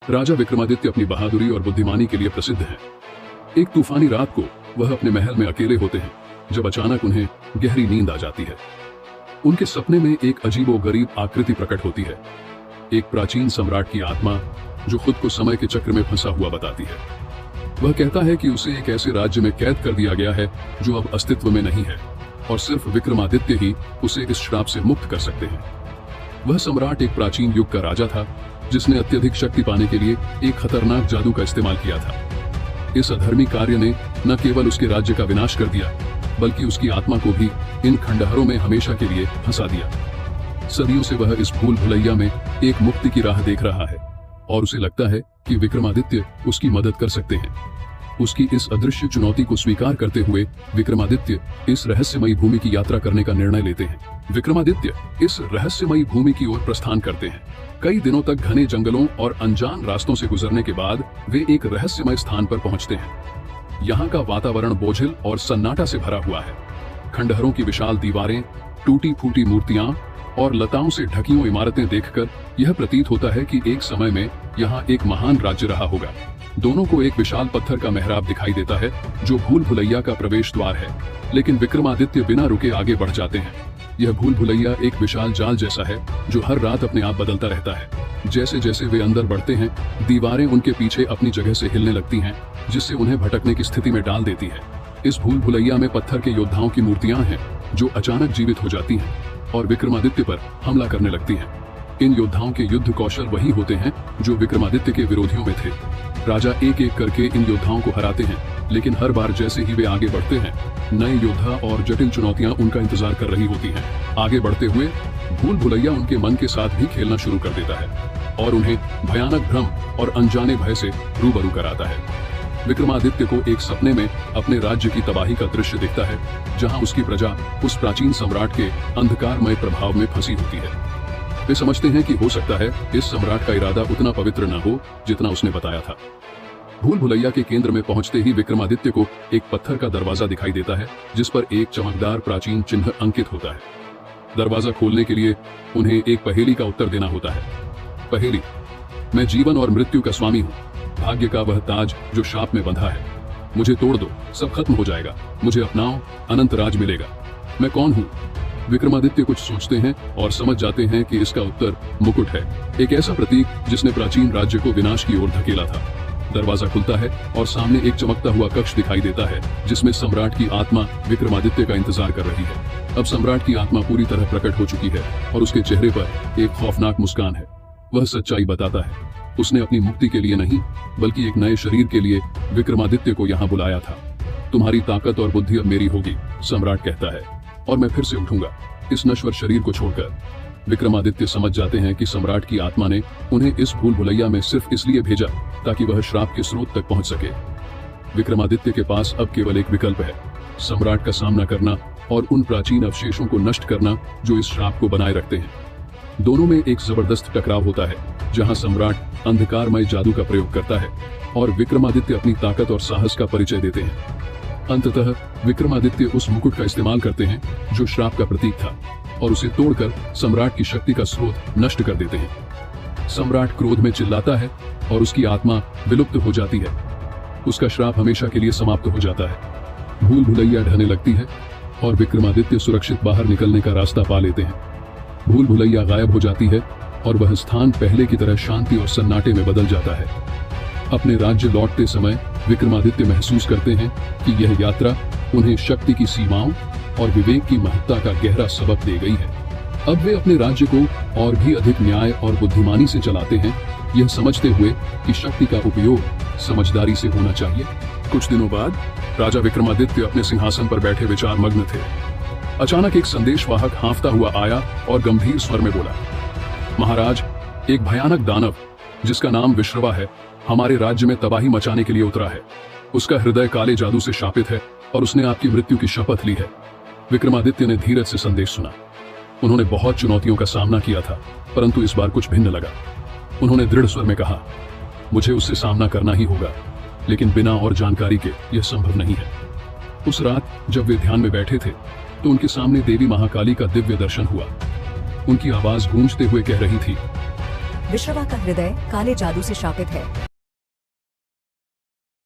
राजा विक्रमादित्य अपनी बहादुरी और बुद्धिमानी के लिए प्रसिद्ध हैं। एक तूफानी रात को वह अपने महल में अकेले होते हैं जब अचानक उन्हें गहरी नींद आ जाती है। उनके सपने में एक अजीबोगरीब आकृति प्रकट होती है, एक प्राचीन सम्राट की आत्मा जो खुद को समय के चक्र में फंसा हुआ बताती है। वह कहता है कि उसे एक ऐसे राज्य में कैद कर दिया गया है जो अब अस्तित्व में नहीं है और सिर्फ विक्रमादित्य ही उसे इस श्राप से मुक्त कर सकते हैं। वह सम्राट एक प्राचीन युग का राजा था जिसने अत्यधिक शक्ति पाने के लिए एक खतरनाक जादू का इस्तेमाल किया था। इस अधर्मी कार्य ने न केवल उसके राज्य का विनाश कर दिया बल्कि उसकी आत्मा को भी इन खंडहरों में हमेशा के लिए फंसा दिया। सदियों से वह इस भूल भुलैया में एक मुक्ति की राह देख रहा है और उसे लगता है कि विक्रमादित्य उसकी मदद कर सकते हैं। उसकी इस अदृश्य चुनौती को स्वीकार करते हुए विक्रमादित्य इस रहस्यमयी भूमि की यात्रा करने का निर्णय लेते हैं। विक्रमादित्य इस रहस्यमयी भूमि की ओर प्रस्थान करते हैं। कई दिनों तक घने जंगलों और अनजान रास्तों से गुजरने के बाद वे एक रहस्यमय स्थान पर पहुंचते हैं। यहाँ का वातावरण बोझिल और सन्नाटा से भरा हुआ है। खंडहरों की विशाल दीवारें, टूटी फूटी मूर्तियां और लताओं से ढकी हुई इमारतें देखकर यह प्रतीत होता है कि एक समय में यहाँ एक महान राज्य रहा होगा। दोनों को एक विशाल पत्थर का मेहराब दिखाई देता है जो भूल भुलैया का प्रवेश द्वार है, लेकिन विक्रमादित्य बिना रुके आगे बढ़ जाते हैं। यह भूल भुलैया एक विशाल जाल जैसा है जो हर रात अपने आप बदलता रहता है। जैसे जैसे वे अंदर बढ़ते हैं, दीवारें उनके पीछे अपनी जगह से हिलने लगती हैं, जिससे उन्हें भटकने की स्थिति में डाल देती है। इस भूल भुलैया में पत्थर के योद्धाओं की मूर्तियां हैं जो अचानक जीवित हो जाती हैं और विक्रमादित्य पर हमला करने लगती हैं। इन योद्धाओं के युद्ध कौशल वही होते हैं जो विक्रमादित्य के विरोधियों में थे। राजा एक एक करके इन योद्धाओं को हराते हैं, लेकिन हर बार जैसे ही वे आगे बढ़ते हैं, नए योद्धा और जटिल चुनौतियां उनका इंतजार कर रही होती हैं। आगे बढ़ते हुए भूल भुलैया उनके मन के साथ भी खेलना शुरू कर देता है और उन्हें भयानक भ्रम और अनजाने भय से रूबरू कराता है। विक्रमादित्य को एक सपने में अपने राज्य की तबाही का दृश्य दिखता है, जहां उसकी प्रजा उस प्राचीन सम्राट के अंधकारमय प्रभाव में फंसी होती है। वे समझते हैं कि हो सकता है इस सम्राट का इरादा उतना पवित्र न हो जितना उसने बताया था। भूल भुलैया के केंद्र में पहुंचते ही विक्रमादित्य को एक पत्थर का दरवाजा दिखाई देता है जिस पर एक चमकदार प्राचीन चिन्ह अंकित होता है। दरवाजा खोलने के लिए उन्हें एक पहेली का उत्तर देना होता है। पहेली: मैं जीवन और मृत्यु का स्वामी हूँ, भाग्य का वह ताज जो शाप में बंधा है। मुझे तोड़ दो, सब खत्म हो जाएगा। मुझे अपनाओ, अनंत राज मिलेगा। मैं कौन हूँ? विक्रमादित्य कुछ सोचते हैं और समझ जाते हैं कि इसका उत्तर मुकुट है, एक ऐसा प्रतीक जिसने प्राचीन राज्य को विनाश की ओर धकेला था। दरवाजा खुलता है और सामने एक चमकता हुआ कक्ष दिखाई देता है जिसमें सम्राट की आत्मा विक्रमादित्य का इंतजार कर रही है। अब सम्राट की आत्मा पूरी तरह प्रकट हो चुकी है और उसके चेहरे पर एक खौफनाक मुस्कान है। वह सच्चाई बताता है, उसने अपनी मुक्ति के लिए नहीं बल्कि एक नए शरीर के लिए विक्रमादित्य को यहाँ बुलाया था। तुम्हारी ताकत और बुद्धि अब मेरी होगी, सम्राट कहता है, और मैं फिर से उठूंगा इस नश्वर शरीर को छोड़कर। विक्रमादित्य समझ जाते हैं कि सम्राट की आत्मा ने उन्हें इस भूल भुलैया में सिर्फ इसलिए भेजा ताकि वह श्राप के स्रोत तक पहुंच सके। विक्रमादित्य के पास अब केवल एक विकल्प है, सम्राट का सामना करना और उन प्राचीन अवशेषों को नष्ट करना जो इस श्राप को बनाए रखते हैं। दोनों में एक जबरदस्त टकराव होता है जहां सम्राट अंधकारमय जादू का प्रयोग करता है और विक्रमादित्य अपनी ताकत और साहस का परिचय देते हैं। अंततः विक्रमादित्य उस मुकुट का इस्तेमाल करते हैं जो श्राप का प्रतीक था और उसे तोड़कर सम्राट की शक्ति का स्रोत नष्ट कर देते हैं। सम्राट क्रोध में चिल्लाता है और उसकी आत्मा विलुप्त हो जाती है। उसका श्राप हमेशा के लिए समाप्त हो जाता है। भूल भुलैया ढहने लगती है और विक्रमादित्य सुरक्षित बाहर निकलने का रास्ता पा लेते हैं। भूल भुलैया गायब हो जाती है और वह स्थान पहले की तरह शांति और सन्नाटे में बदल जाता है। अपने राज्य लौटते समय विक्रमादित्य महसूस करते हैं कि यह यात्रा उन्हें शक्ति की सीमाओं और विवेक की महत्ता का गहरा सबक दे गई है। अब वे अपने राज्य को और भी अधिक न्याय और बुद्धिमानी से चलाते हैं, यह समझते हुए कि शक्ति का उपयोग समझदारी से होना चाहिए। कुछ दिनों बाद राजा विक्रमादित्य अपने सिंहासन पर बैठे विचार मग्न थे। अचानक एक संदेशवाहक हाँफता हुआ आया और गंभीर स्वर में बोला, महाराज, एक भयानक दानव जिसका नाम विश्रवा है हमारे राज्य में तबाही मचाने के लिए उतरा है। उसका हृदय काले जादू से शापित है और उसने आपकी मृत्यु की शपथ ली है। विक्रमादित्य ने धीरज से संदेश सुना। उन्होंने बहुत चुनौतियों का सामना किया था, परंतु इस बार कुछ भिन्न लगा। उन्होंने दृढ़ स्वर में कहा, मुझे उससे सामना करना ही होगा, लेकिन बिना और जानकारी के यह संभव नहीं है। उस रात जब वे ध्यान में बैठे थे तो उनके सामने देवी महाकाली का दिव्य दर्शन हुआ। उनकी आवाज गूंजते हुए कह रही थी, विश्रवा का हृदय काले जादू से शापित है।